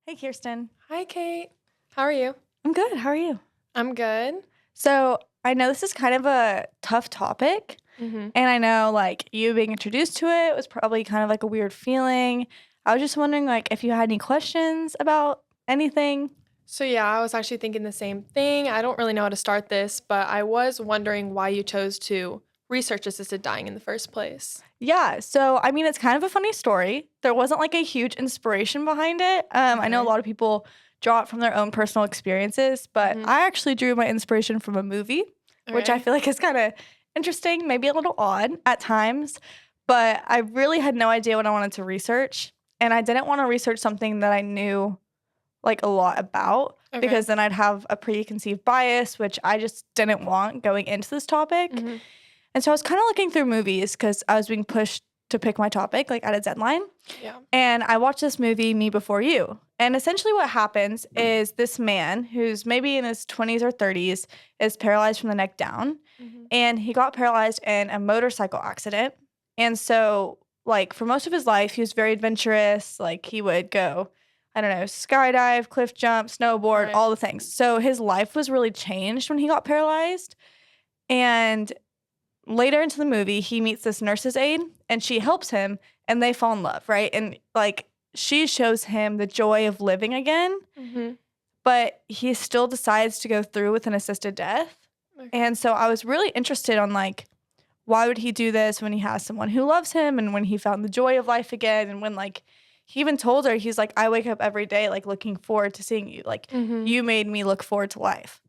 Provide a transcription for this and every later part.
Hey, Kirsten. Hi, Kate. How are you? I'm good. How are you? I'm good. So, I know this is kind of a tough topic, hmm and I know like you being introduced to it was probably kind of like a weird feeling. I was just wondering like if you had any questions about anything. So, yeah, I was actually thinking the same thing. I don't really know how to start this, but I was wondering why you chose to research assisted dying in the first place. Yeah, so I mean it's kind of a funny story. There wasn't like a huge inspiration behind it. I know a Okay. lot of people draw it from their own personal experiences, but hmm I actually drew my inspiration from a movie, which I Okay. feel like is kind of interesting, maybe a little odd at times, but I really had no idea what I wanted to research, and I didn't want to research something that I knew like a lot about Okay. because then I'd have a preconceived bias, which I just didn't want going into this topic. hmm And so I was kind of looking through movies because I was being pushed to pick my topic, like at a deadline. Yeah. And I watched this movie, Me Before You. And essentially, what happens is this man who's maybe in his 20s or 30s is paralyzed from the neck down. hmm And he got paralyzed in a motorcycle accident. And so, like, for most of his life, he was very adventurous. Like, he would go, I don't know, skydive, cliff jump, snowboard, Right. all the things. So, his life was really changed when he got paralyzed. And later into the movie, he meets this nurse's aide and she helps him and they fall in love, right? And like she shows him the joy of living again, hmm but he still decides to go through with an assisted death. Okay. And so I was really interested on like why would he do this when he has someone who loves him and when he found the joy of life again and when like he even told her he's like I wake up every day like looking forward to seeing you. Like hmm you made me look forward to life.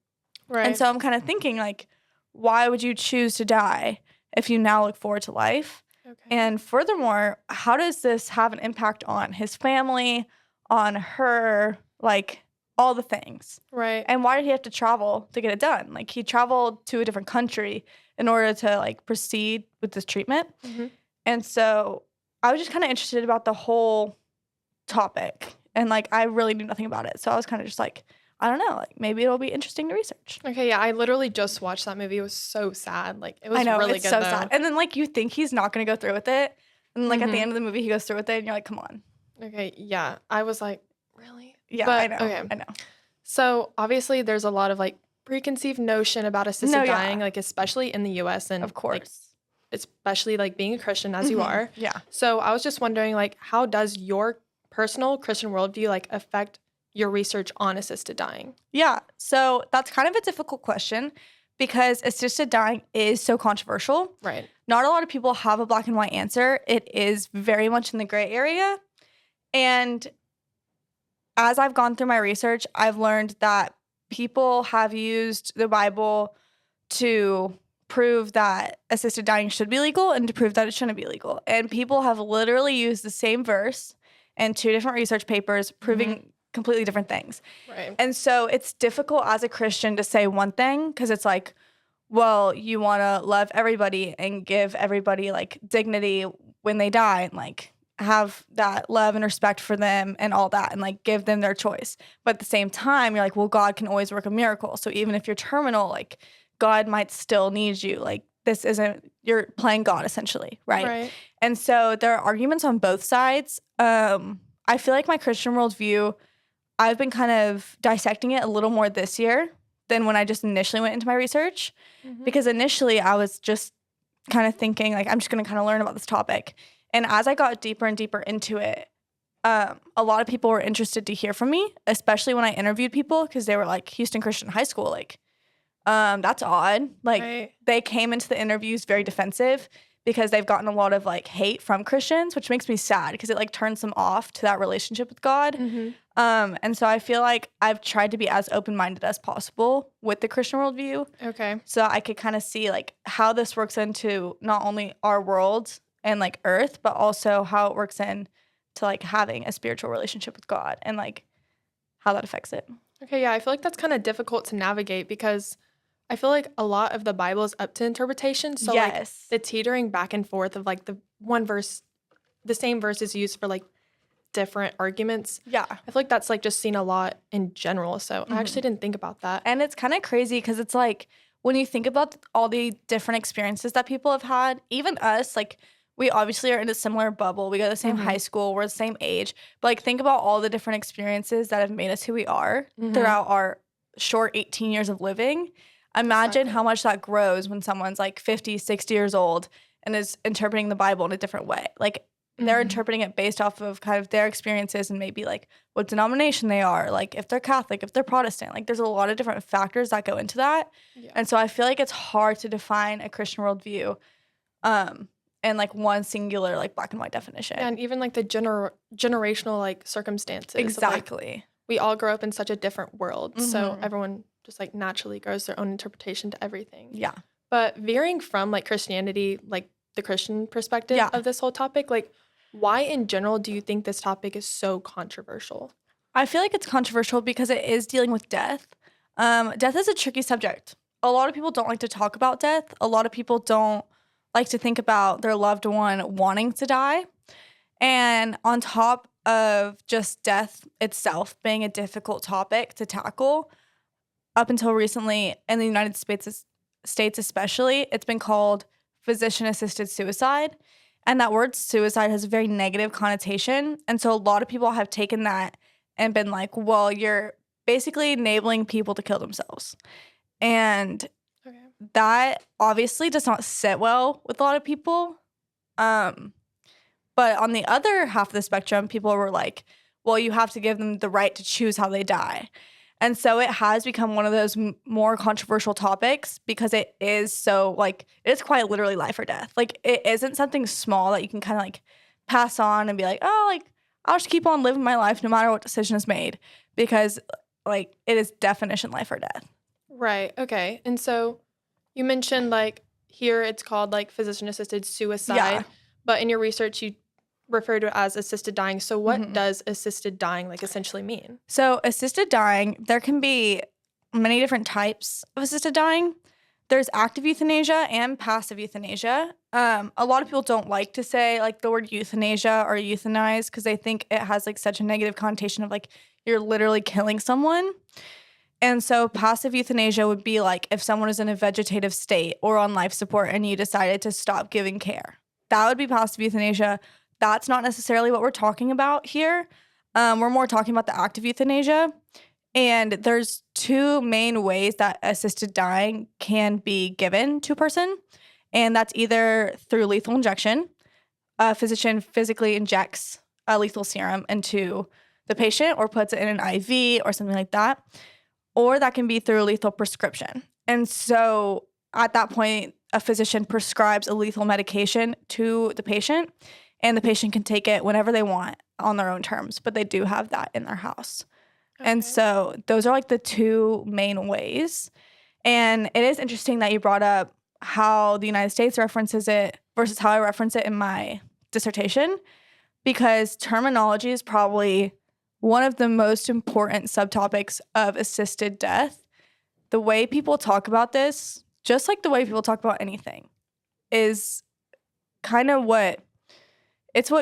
And Right. so I'm kind of thinking, like, why would you choose to die if you now look forward to life? Okay. And furthermore, how does this have an impact on his family, on her, like all the things? Right. And why did he have to travel to get it done? Like, he traveled to a different country in order to like proceed with this treatment. hmm And so I was just kind of interested about the whole topic. And like, I really knew nothing about it. So I was kind of just like, I don't know, like maybe it'll be interesting to research. Okay. Yeah, I literally just watched that movie. It was so sad. Like, it I was know, really it's good, so though. sad. And then like you think he's not gonna go through with it. And like at the hmm end of the movie he goes through with it and you're like, come on. Okay. Yeah. I was like, really? Yeah, I But, know. okay. I know. So obviously there's a lot of like preconceived notion about assisted No, dying, yeah. like especially in the US and Of like course. especially like being a Christian as you Mhm. are. Yeah. So I was just wondering like how does your personal Christian worldview like affect your research on assisted dying? Yeah. So that's kind of a difficult question because assisted dying is so controversial. Right. Not a lot of people have a black and white answer. It is very much in the gray area. And as I've gone through my research, I've learned that people have used the Bible to prove that assisted dying should be legal and to prove that it shouldn't be legal. And people have literally used the same verse in two different research papers proving completely different things. Right. And so it's difficult as a Christian to say one thing because it's like, well, you want to love everybody and give everybody like dignity when they die and like have that love and respect for them and all that and like give them their choice. But at the same time, you're like, well, God can always work a miracle. So even if you're terminal, like God might still need you. Like this isn't, you're playing God essentially, right? Right. And so there are arguments on both sides. I feel like my Christian worldview, I've been kind of dissecting it a little more this year than when I just initially went into my research. Mhm. Because initially I was just kind of thinking like, I'm just going to kind of learn about this topic. And as I got deeper and deeper into it, a lot of people were interested to hear from me, especially when I interviewed people because they were like, Houston Christian High School, like, that's odd. Like Right. they came into the interviews very defensive because they've gotten a lot of like hate from Christians, which makes me sad because it like turns them off to that relationship with God. Mhm. And so I feel like I've tried to be as open-minded as possible with the Christian worldview Okay. so I could kind of see like how this works into not only our world and like earth, but also how it works in to like having a spiritual relationship with God and like how that affects it. Okay, yeah, I feel like that's kind of difficult to navigate because I feel like a lot of the Bible is up to interpretation. So like Yes. the teetering back and forth of like the one verse, the same verse is used for like different arguments. Yeah. I feel like that's like just seen a lot in general. So I Mhm. actually didn't think about that. And it's kind of crazy because it's like when you think about all the different experiences that people have had, even us, like we obviously are in a similar bubble. We go to the same high school. We're the same age. But, like, think about all the different experiences that have made us who we are throughout our short 18 years of living. Imagine how much that grows when someone's, like, 50, 60 years old and is interpreting the Bible in a different way. Like, they're interpreting it based off of kind of their experiences and maybe, like, what denomination they are. Like, if they're Catholic, if they're Protestant. Like, there's a lot of different factors that go into that. Yeah. And so I feel like it's hard to define a Christian worldview and, like, one singular, like, black and white definition. Yeah, and even, like, the generational, like, circumstances. Exactly. Of, like, we all grow up in such a different world. So everyone just, like, naturally grows their own interpretation to everything. Yeah. But veering from, like, Christianity, like, the Christian perspective of this whole topic, like, why in general do you think this topic is so controversial? I feel like it's controversial because it is dealing with death. Death is a tricky subject. A lot of people don't like to talk about death. A lot of people don't like to think about their loved one wanting to die. And on top of just death itself being a difficult topic to tackle, up until recently in the United States especially, it's been called physician-assisted suicide. And that word suicide has a very negative connotation. And so a lot of people have taken that and been like, well, you're basically enabling people to kill themselves. And that obviously does not sit well with a lot of people. But on the other half of the spectrum, people were like, well, you have to give them the right to choose how they die. And so it has become one of those more controversial topics because it is so, like, it's quite literally life or death. Like, it isn't something small that you can kind of, like, pass on and be like, oh, like, I'll just keep on living my life no matter what decision is made. Because, like, it is definition life or death. Right. Okay. And so you mentioned, like, here it's called, like, physician-assisted suicide. Yeah. But in your research, you refer to it as assisted dying. So what does assisted dying, like, essentially mean? So assisted dying, there can be many different types of assisted dying. There's active euthanasia and passive euthanasia. A lot of people don't like to say, like, the word euthanasia or euthanize because they think it has, like, such a negative connotation of, like, you're literally killing someone. And so passive euthanasia would be like if someone is in a vegetative state or on life support and you decided to stop giving care. That would be passive euthanasia. That's not necessarily what we're talking about here. We're more talking about the active euthanasia. And there's two main ways that assisted dying can be given to a person. And that's either through lethal injection. A physician physically injects a lethal serum into the patient or puts it in an IV or something like that. Or that can be through a lethal prescription. And so at that point, a physician prescribes a lethal medication to the patient. And the patient can take it whenever they want on their own terms, but they do have that in their house. Okay. And so those are, like, the two main ways. And it is interesting that you brought up how the United States references it versus how I reference it in my dissertation, because terminology is probably one of the most important subtopics of assisted death. The way people talk about this, just like the way people talk about anything, is kind of what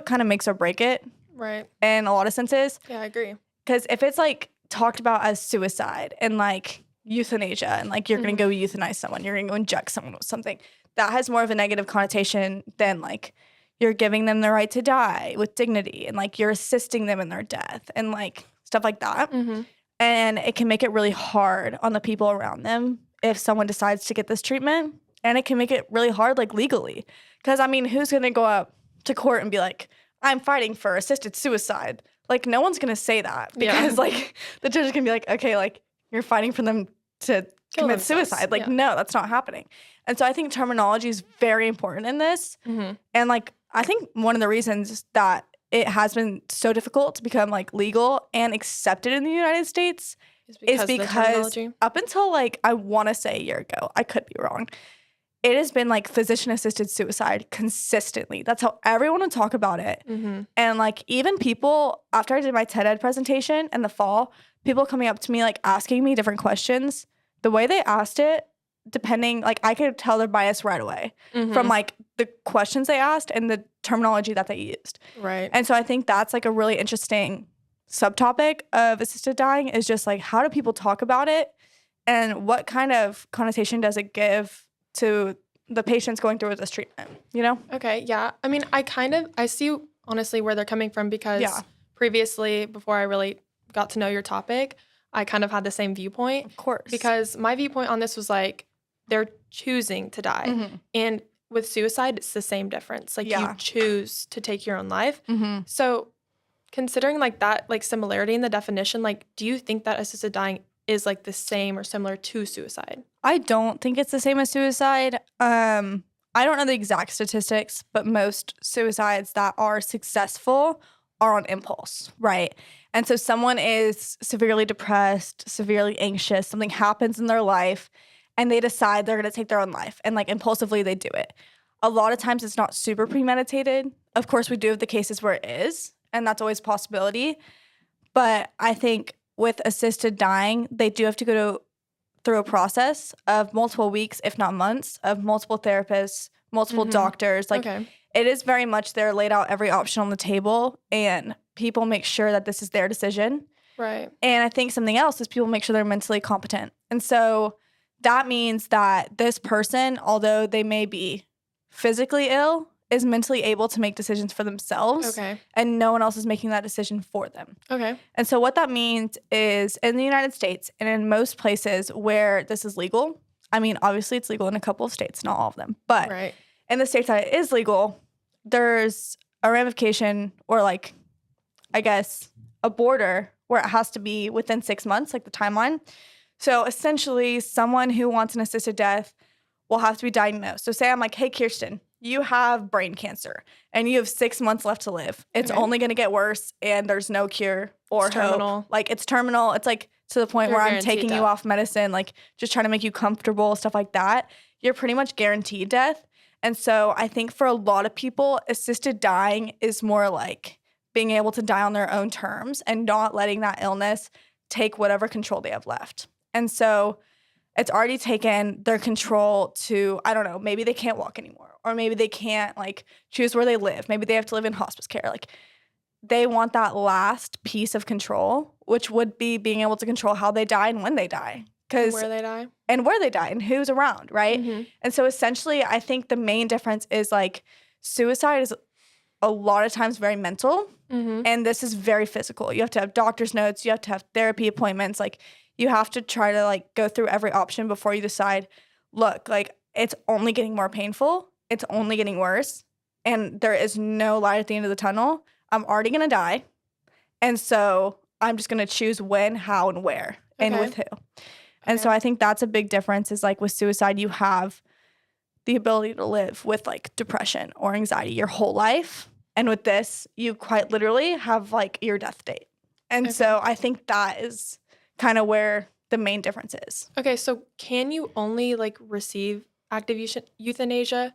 kind of makes or break it. Right. In a lot of senses. Yeah, I agree. Because if it's, like, talked about as suicide and, like, euthanasia and, like, you're going to go euthanize someone, you're going to go inject someone with something, that has more of a negative connotation than, like, you're giving them the right to die with dignity and, like, you're assisting them in their death and, like, stuff like that. And it can make it really hard on the people around them if someone decides to get this treatment. And it can make it really hard, like, legally. Because, I mean, who's going to go up to court and be like, I'm fighting for assisted suicide? Like, no one's going to say that because, like, the judge is going to be like, okay, like, you're fighting for them to commit suicide. Like, no, that's not happening. And so I think terminology is very important in this. And, like, I think one of the reasons that it has been so difficult to become, like, legal and accepted in the United States is because up until, like, I want to say a year ago, I could be wrong, it has been, like, physician-assisted suicide consistently. That's how everyone would talk about it. And, like, even people, after I did my TED Ed presentation in the fall, people coming up to me, like, asking me different questions, the way they asked it, depending, like, I could tell their bias right away from, like, the questions they asked and the terminology that they used. Right. And so I think that's, like, a really interesting subtopic of assisted dying is just, like, how do people talk about it and what kind of connotation does it give to the patient's going through with this treatment, you know? Okay, yeah. I mean, I see honestly where they're coming from because previously, before I really got to know your topic, I kind of had the same viewpoint. Of course. Because my viewpoint on this was like, they're choosing to die. Mm-hmm. And with suicide, it's the same difference. Like, you choose to take your own life. Mm-hmm. So considering like that, like similarity in the definition, like, do you think that assisted dying is like the same or similar to suicide? I don't think it's the same as suicide. I don't know the exact statistics, but most suicides that are successful are on impulse, right? And so someone is severely depressed, severely anxious, something happens in their life, and they decide they're going to take their own life. And like impulsively, they do it. A lot of times it's not super premeditated. Of course, we do have the cases where it is, and that's always a possibility. But I think with assisted dying, they do have to go through a process of multiple weeks, if not months, of multiple therapists, multiple doctors. Like, it is very much they're laid out every option on the table, and people make sure that this is their decision. Right. And I think something else is people make sure they're mentally competent. And so that means that this person, although they may be physically ill, is mentally able to make decisions for themselves. Okay. And no one else is making that decision for them. Okay. And so what that means is in the United States and in most places where this is legal, I mean, obviously it's legal in a couple of states, not all of them, but in the states that it is legal, there's a ramification or like, I guess, a border where it has to be within 6 months, like the timeline. So essentially, someone who wants an assisted death will have to be diagnosed. So say I'm like, hey, Kirsten, you have brain cancer and you have 6 months left to live. It's only going to get worse and there's no cure or hope. Terminal. Like, it's terminal. It's like to the point where I'm taking you off medicine, like just trying to make you comfortable, stuff like that. You're pretty much guaranteed death. And so I think for a lot of people, assisted dying is more like being able to die on their own terms and not letting that illness take whatever control they have left. And so it's already taken their control to, I don't know, maybe they can't walk anymore, or maybe they can't like choose where they live. Maybe they have to live in hospice care. Like, they want that last piece of control, which would be being able to control how they die and when they die. Where they die. And where they die and who's around, right? And so essentially, I think the main difference is like suicide is a lot of times very mental, and this is very physical. You have to have doctor's notes. You have to have therapy appointments. Like, you have to try to like go through every option before you decide, look, like, it's only getting more painful. It's only getting worse. And there is no light at the end of the tunnel. I'm already going to die. And so I'm just going to choose when, how, and where, and with who. And so I think that's a big difference is like with suicide, you have the ability to live with like depression or anxiety your whole life. And with this, you quite literally have like your death date. And so I think that is kind of where the main difference is. Okay, so can you only like receive active euthanasia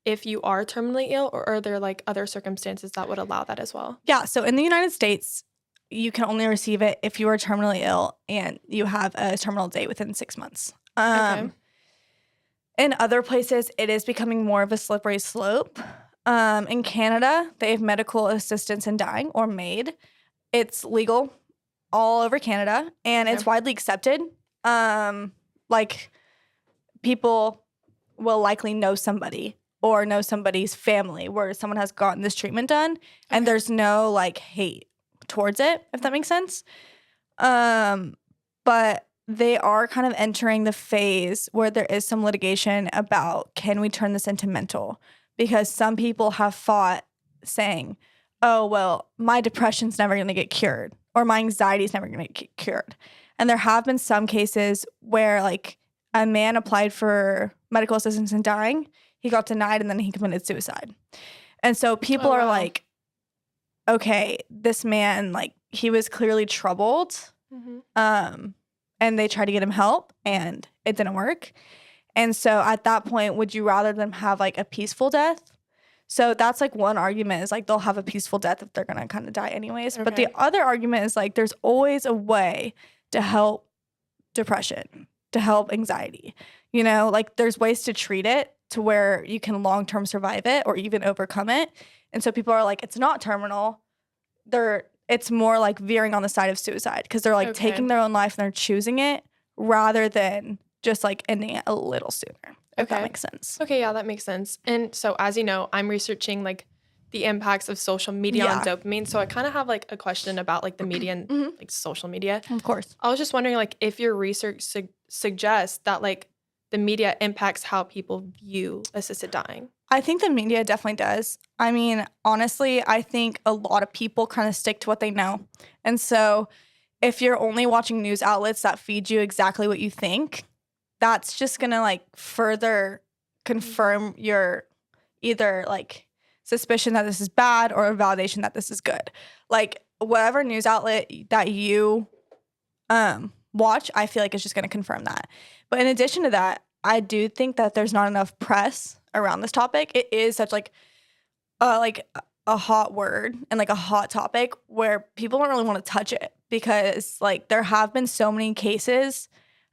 if you are terminally ill, or are there like other circumstances that would allow that as well? Yeah, so in the United States, you can only receive it if you are terminally ill and you have a terminal date within 6 months. In other places, it is becoming more of a slippery slope. In Canada, they have medical assistance in dying, or MAID. It's legal all over Canada, and it's widely accepted. Like, people will likely know somebody or know somebody's family where someone has gotten this treatment done, and there's no, like, hate towards it, if that makes sense. But they are kind of entering the phase where there is some litigation about, can we turn this into mental? Because some people have fought saying, oh, well, my depression's never going to get cured, or my anxiety is never going to get cured. And there have been some cases where, like, a man applied for medical assistance in dying, he got denied, and then he committed suicide. And so people are like, okay, this man, like, he was clearly troubled, and they tried to get him help, and it didn't work. And so at that point, would you rather them have, like, a peaceful death? So that's, like, one argument is, like, they'll have a peaceful death if they're going to kind of die anyways. But the other argument is, like, there's always a way to help depression, to help anxiety. You know, like, there's ways to treat it to where you can long-term survive it or even overcome it. And so people are like, it's not terminal. It's more like veering on the side of suicide because they're like taking their own life and they're choosing it rather than just like ending it a little sooner, if that makes sense. Okay, yeah, that makes sense. And so as you know, I'm researching like the impacts of social media on dopamine. So I kind of have like a question about like the media and like social media. Of course. I was just wondering like if your research suggests that like the media impacts how people view assisted dying. I think the media definitely does. I mean, honestly, I think a lot of people kind of stick to what they know. And so if you're only watching news outlets that feed you exactly what you think, that's just going to like further confirm your either like suspicion that this is bad or a validation that this is good. Like whatever news outlet that you watch, I feel like it's just going to confirm that. But in addition to that, I do think that there's not enough press around this topic. It is such like a hot word and like a hot topic where people don't really want to touch it because like there have been so many cases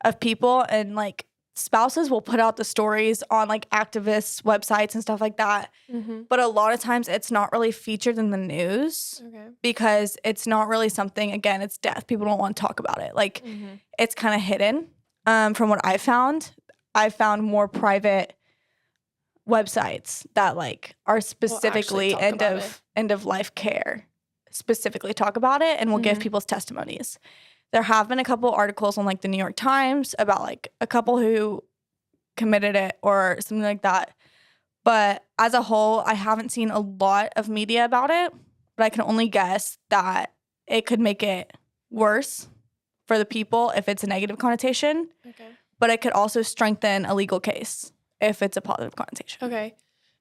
of people and like spouses will put out the stories on like activists websites and stuff like that. But a lot of times it's not really featured in the news because it's not really something, again, it's death. People don't want to talk about it. Like it's kind of hidden. From what I found more private websites that like are specifically end of life care specifically talk about it and will give people's testimonies. There have been a couple articles on like the New York Times about like a couple who committed it or something like that. But as a whole, I haven't seen a lot of media about it, but I can only guess that it could make it worse for the people if it's a negative connotation. But it could also strengthen a legal case if it's a positive connotation. Okay.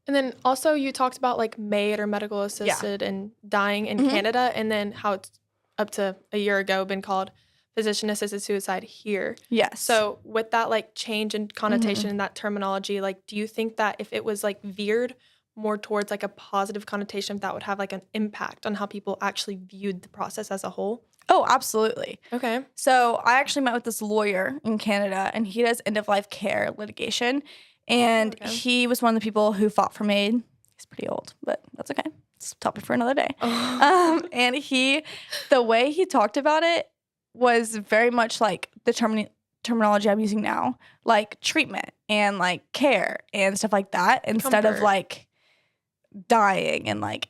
And then also you talked about like MAID or medical assisted and dying in Canada, and then how it's up to a year ago been called physician assisted suicide here. Yes. So with that like change in connotation in that terminology, like do you think that if it was like veered more towards like a positive connotation, that would have like an impact on how people actually viewed the process as a whole? Oh, absolutely. Okay. So I actually met with this lawyer in Canada, and he does end-of-life care litigation. And he was one of the people who fought for MAID. He's pretty old, but that's okay. It's a topic for another day. And the way he talked about it was very much like the terminology I'm using now, like treatment and like care and stuff like that, instead of like dying and like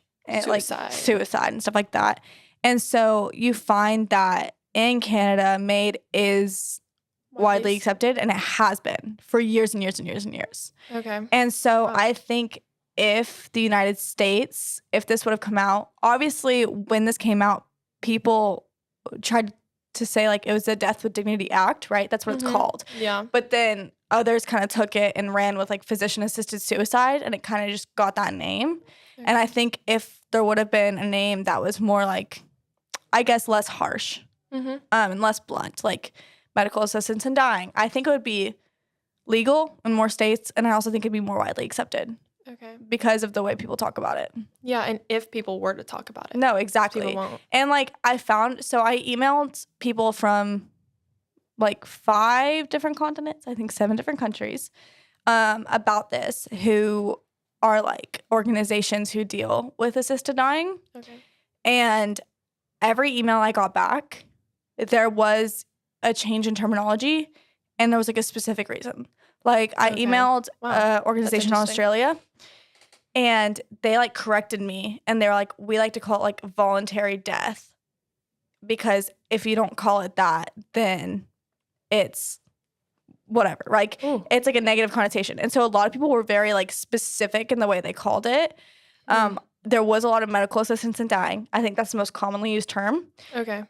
suicide and stuff like that. And so you find that in Canada, MAID is widely accepted, and it has been for years and years and years and years. Okay. And so I think if the United States, if this would have come out, obviously when this came out, people tried to say like it was the Death with Dignity Act, right? That's what it's called. Yeah. But then others kind of took it and ran with like physician-assisted suicide, and it kind of just got that name. Okay. And I think if there would have been a name that was more like, I guess, less harsh and less blunt, like medical assistance in dying, I think it would be legal in more states, and I also think it'd be more widely accepted. Okay. Because of the way people talk about it. Yeah, and if people were to talk about it. No, exactly. People won't. And like I emailed people from like 5 different continents, I think 7 different countries, about this, who are like organizations who deal with assisted dying. Okay. And every email I got back, there was a change in terminology, and there was like a specific reason. Like I emailed an organization in Australia, and they like corrected me, and they were like, we like to call it like voluntary death, because if you don't call it that, then it's whatever. Like it's like a negative connotation. And so a lot of people were very like specific in the way they called it. There was a lot of medical assistance in dying. I think that's the most commonly used term. Okay.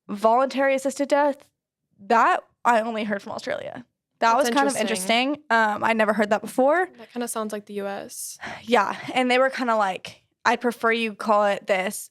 Voluntary assisted death, that I only heard from Australia. That was kind of interesting. I never heard that before. That kind of sounds like the U.S. Yeah. And they were kind of like, I'd prefer you call it this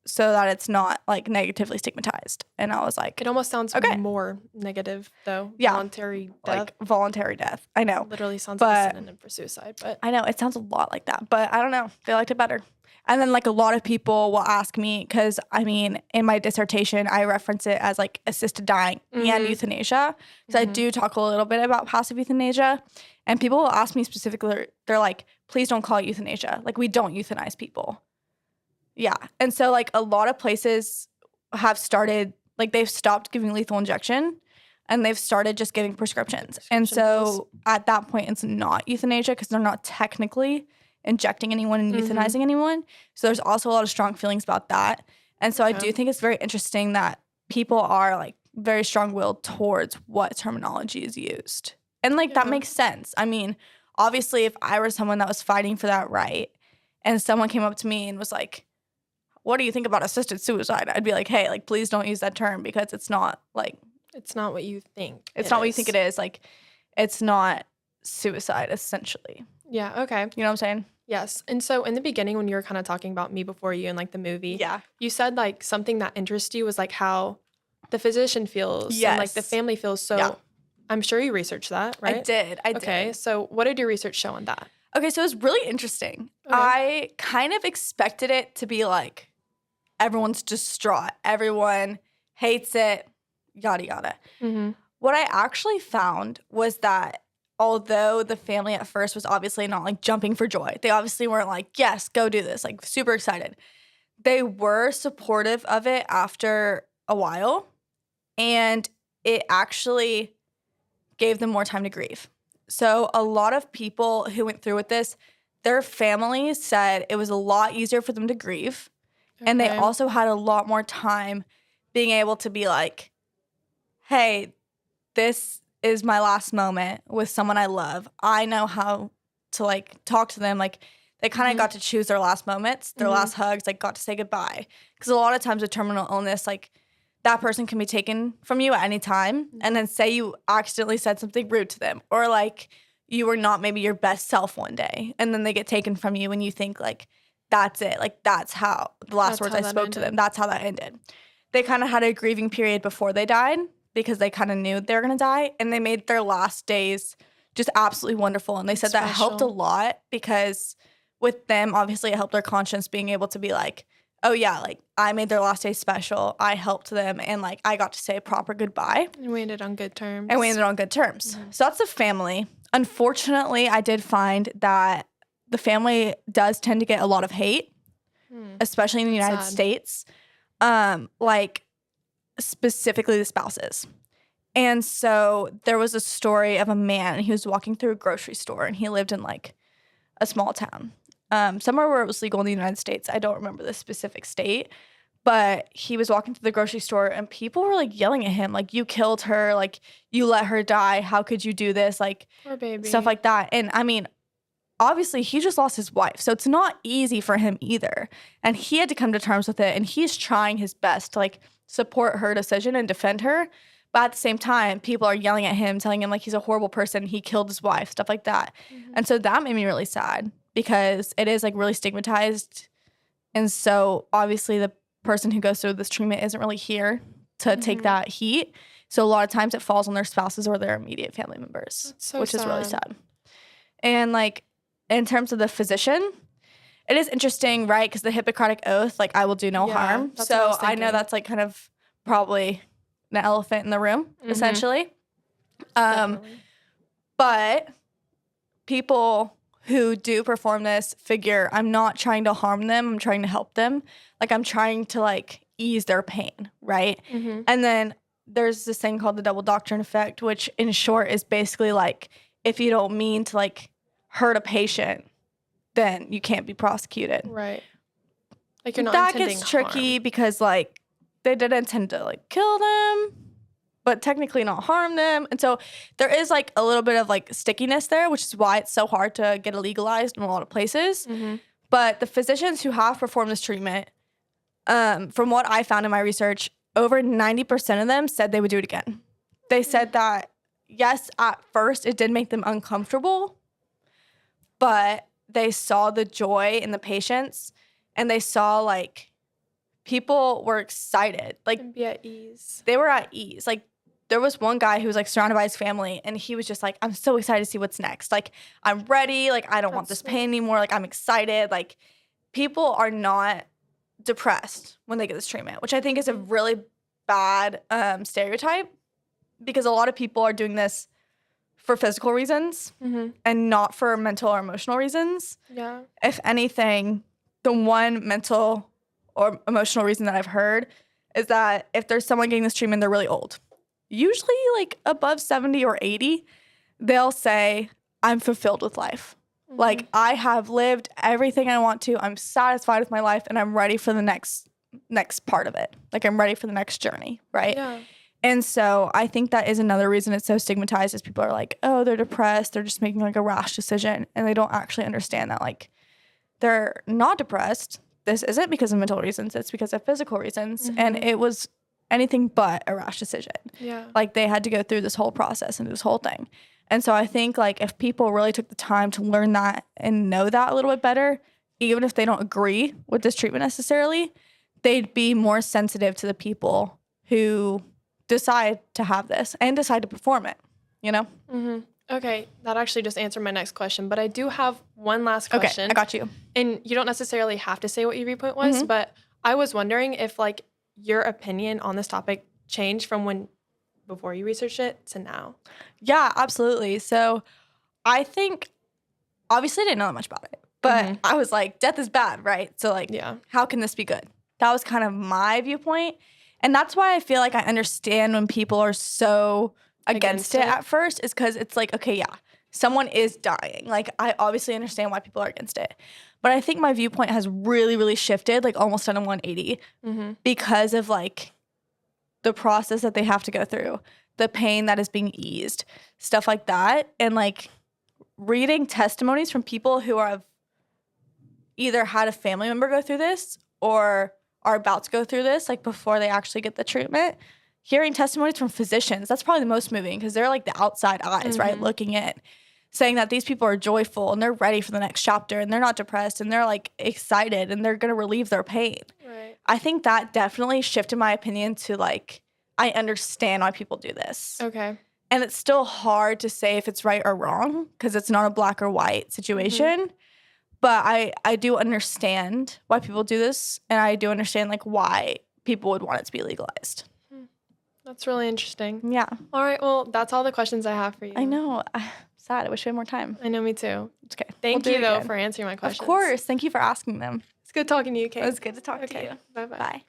so that it's not like negatively stigmatized. And I was like, it almost sounds more negative though. Yeah. Voluntary death. Like voluntary death. I know. Literally sounds like a synonym for suicide, but I know it sounds a lot like that, but I don't know. They liked it better. And then like a lot of people will ask me, because I mean, in my dissertation, I reference it as like assisted dying and euthanasia, because I do talk a little bit about passive euthanasia. And people will ask me specifically, they're like, please don't call it euthanasia. Like we don't euthanize people. Yeah. And so like a lot of places have started, like they've stopped giving lethal injection and they've started just giving prescriptions. And so at that point, it's not euthanasia because they're not technically injecting anyone and euthanizing anyone. So there's also a lot of strong feelings about that. And so I do think it's very interesting that people are like very strong-willed towards what terminology is used. And like that makes sense. I mean, obviously, if I were someone that was fighting for that right and someone came up to me and was like, what do you think about assisted suicide? I'd be like, hey, like, please don't use that term because it's not like. It's not what you think. It's not what you think it is. Like, it's not suicide, essentially. Yeah, okay. You know what I'm saying? Yes. And so in the beginning, when you were kind of talking about Me Before You and like the movie, you said like something that interests you was like how the physician feels and like the family feels. So I'm sure you researched that, right? I did. Okay. So what did your research show on that? Okay. So it was really interesting. Okay. I kind of expected it to be like everyone's distraught. Everyone hates it, yada, yada. Mm-hmm. What I actually found was that although the family at first was obviously not like jumping for joy, they obviously weren't like, yes, go do this, like super excited. They were supportive of it after a while, and it actually gave them more time to grieve. So a lot of people who went through with this, their families said it was a lot easier for them to grieve. Okay. And they also had a lot more time being able to be like, hey, this is my last moment with someone I love. I know how to like talk to them. Like they kind of got to choose their last moments, their last hugs, like got to say goodbye. Because a lot of times with terminal illness, like that person can be taken from you at any time. And then say you accidentally said something rude to them, or like you were not maybe your best self one day, and then they get taken from you and you think like, that's it. Like that's how the last words I spoke to them. That's how that ended. They kind of had a grieving period before they died, because they kind of knew they were going to die, and they made their last days just absolutely wonderful. And they said that helped a lot, because with them, obviously it helped their conscience being able to be like, oh yeah, like I made their last day special. I helped them, and like I got to say a proper goodbye. And we ended on good terms. So that's the family. Unfortunately, I did find that the family does tend to get a lot of hate, especially in the United States. Like specifically the spouses. And so there was a story of a man, and he was walking through a grocery store, and he lived in like a small town, somewhere where it was legal in the United States. I don't remember the specific state, but he was walking through the grocery store, and people were like yelling at him, like, you killed her, like you let her die. How could you do this? Like poor baby. Stuff like that. And I mean, obviously he just lost his wife, so it's not easy for him either. And he had to come to terms with it, and he's trying his best to like support her decision and defend her. But at the same time, people are yelling at him, telling him like he's a horrible person, he killed his wife, stuff like that. And so that made me really sad, because it is like really stigmatized. And so obviously the person who goes through this treatment isn't really here to take that heat. So a lot of times it falls on their spouses or their immediate family members, which is really sad. And like in terms of the physician, it is interesting, right? Because the Hippocratic Oath, like, I will do no harm. So I know that's like kind of probably an elephant in the room, essentially. But people who do perform this figure, I'm not trying to harm them. I'm trying to help them. Like, I'm trying to like ease their pain, right? And then there's this thing called the double doctrine effect, which in short is basically like, if you don't mean to like hurt a patient, then you can't be prosecuted. Right. Like you're not that intending gets tricky harm. Because like they didn't intend to like kill them, but technically not harm them. And so there is like a little bit of like stickiness there, which is why it's so hard to get it legalized in a lot of places. But the physicians who have performed this treatment, from what I found in my research, over 90% of them said they would do it again. They said that, yes, at first it did make them uncomfortable, but they saw the joy in the patients, and they saw like people were excited. Like, and be at ease. They were at ease. Like, there was one guy who was like surrounded by his family, and he was just like, I'm so excited to see what's next. Like, I'm ready. Like, I don't want this pain anymore. Like, I'm excited. Like, people are not depressed when they get this treatment, which I think is a really bad stereotype, because a lot of people are doing this for physical reasons and not for mental or emotional reasons. Yeah. If anything, the one mental or emotional reason that I've heard is that if there's someone getting this treatment, they're really old. usually like above 70 or 80, they'll say, I'm fulfilled with life. Like, I have lived everything I want to. I'm satisfied with my life, and I'm ready for the next part of it. Like, I'm ready for the next journey, right? Yeah. And so I think that is another reason it's so stigmatized is people are like, oh, they're depressed. They're just making like a rash decision. And they don't actually understand that like they're not depressed. This isn't because of mental reasons. It's because of physical reasons. And it was anything but a rash decision. Yeah. Like they had to go through this whole process and this whole thing. And so I think like if people really took the time to learn that and know that a little bit better, even if they don't agree with this treatment necessarily, they'd be more sensitive to the people who decide to have this and decide to perform it, you know? Okay, that actually just answered my next question, but I do have one last question. Okay, I got you. And you don't necessarily have to say what your viewpoint was, but I was wondering if like your opinion on this topic changed from before you researched it to now. Yeah, absolutely. So I think, obviously I didn't know that much about it, but I was like, death is bad, right? So like, how can this be good? That was kind of my viewpoint. And that's why I feel like I understand when people are so against it at first, is because it's like, okay, yeah, someone is dying. Like, I obviously understand why people are against it. But I think my viewpoint has really, really shifted, like almost done a 180 because of like the process that they have to go through, the pain that is being eased, stuff like that. And like reading testimonies from people who have either had a family member go through this or are about to go through this, like before they actually get the treatment. Hearing testimonies from physicians, that's probably the most moving because they're like the outside eyes, right? Looking at, saying that these people are joyful and they're ready for the next chapter and they're not depressed and they're like excited and they're going to relieve their pain. Right. I think that definitely shifted my opinion to like, I understand why people do this. Okay. And it's still hard to say if it's right or wrong because it's not a black or white situation. But I do understand why people do this. And I do understand like why people would want it to be legalized. That's really interesting. Yeah. All right. Well, that's all the questions I have for you. I know. Sad. I wish we had more time. I know, me too. It's okay. Thank you, though, for answering my questions. Of course. Thank you for asking them. It's good talking to you, Kate. It was good to talk to you. Bye-bye. Bye.